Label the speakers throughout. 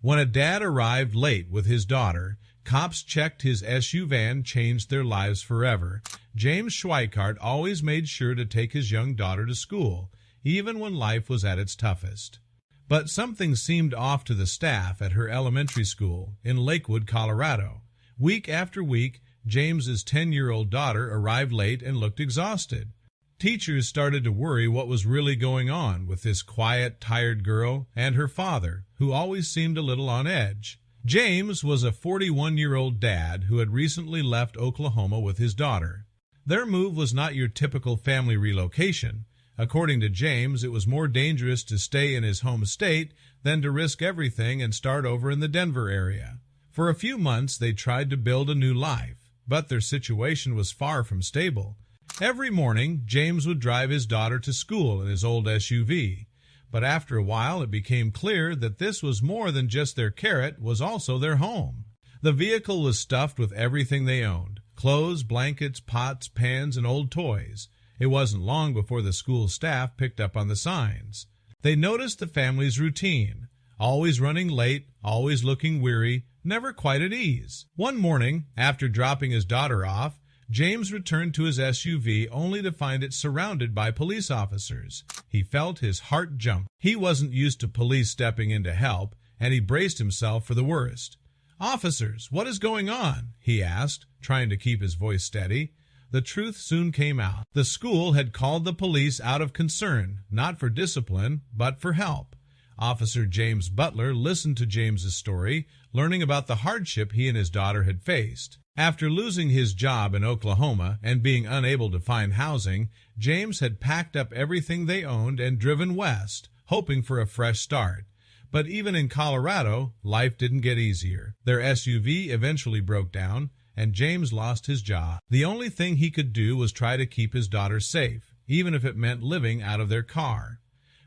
Speaker 1: When a dad arrived late with his daughter, cops checked his SU van, changed their lives forever. James Schweikart always made sure to take his young daughter to school, even when life was at its toughest. But something seemed off to the staff at her elementary school in Lakewood, Colorado. Week after week, James's 10-year-old daughter arrived late and looked exhausted. Teachers started to worry what was really going on with this quiet, tired girl and her father, who always seemed a little on edge. James was a 41-year-old dad who had recently left Oklahoma with his daughter. Their move was not your typical family relocation. According to James, it was more dangerous to stay in his home state than to risk everything and start over in the Denver area. For a few months, they tried to build a new life, but their situation was far from stable. Every morning, James would drive his daughter to school in his old SUV. But after a while, it became clear that this was more than just their carrot, was also their home. The vehicle was stuffed with everything they owned: clothes, blankets, pots, pans, and old toys. It wasn't long before the school staff picked up on the signs. They noticed the family's routine: always running late, always looking weary, never quite at ease. One morning, after dropping his daughter off, James returned to his SUV only to find it surrounded by police officers. He felt his heart jump. He wasn't used to police stepping in to help, and he braced himself for the worst. "Officers, what is going on?" he asked, trying to keep his voice steady. The truth soon came out. The school had called the police out of concern, not for discipline, but for help. Officer James Butler listened to James's story, learning about the hardship he and his daughter had faced. After losing his job in Oklahoma and being unable to find housing, James had packed up everything they owned and driven west, hoping for a fresh start. But even in Colorado, life didn't get easier. Their SUV eventually broke down, and James lost his job. The only thing he could do was try to keep his daughter safe, even if it meant living out of their car.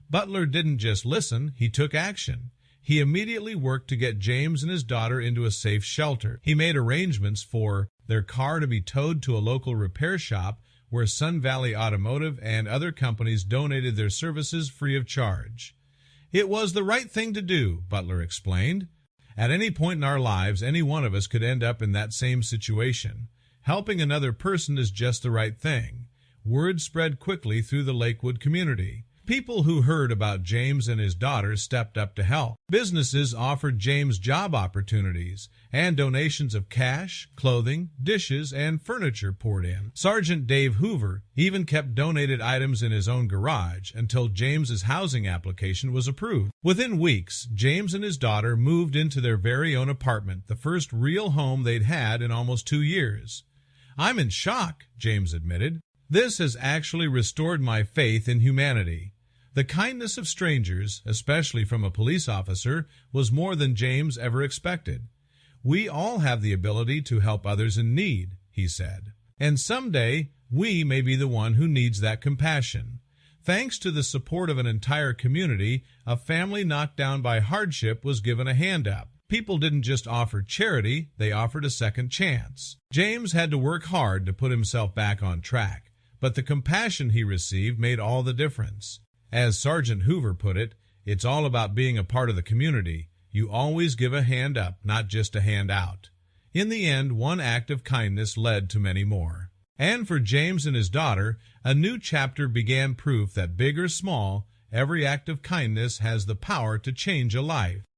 Speaker 1: Butler didn't just listen, he took action. He immediately worked to get James and his daughter into a safe shelter. He made arrangements for their car to be towed to a local repair shop where Sun Valley Automotive and other companies donated their services free of charge. "It was the right thing to do," Butler explained. "At any point in our lives, any one of us could end up in that same situation. Helping another person is just the right thing." Word spread quickly through the Lakewood community. People who heard about James and his daughter stepped up to help. Businesses offered James job opportunities, and donations of cash, clothing, dishes, and furniture poured in. Sergeant Dave Hoover even kept donated items in his own garage until James's housing application was approved. Within weeks, James and his daughter moved into their very own apartment, the first real home they'd had in almost 2 years. "I'm in shock," James admitted. "This has actually restored my faith in humanity." The kindness of strangers, especially from a police officer, was more than James ever expected. "We all have the ability to help others in need," he said. "And someday, we may be the one who needs that compassion." Thanks to the support of an entire community, a family knocked down by hardship was given a hand up. People didn't just offer charity, they offered a second chance. James had to work hard to put himself back on track, but the compassion he received made all the difference. As Sergeant Hoover put it, "It's all about being a part of the community. You always give a hand up, not just a hand out." In the end, one act of kindness led to many more. And for James and his daughter, a new chapter began, proof that big or small, every act of kindness has the power to change a life.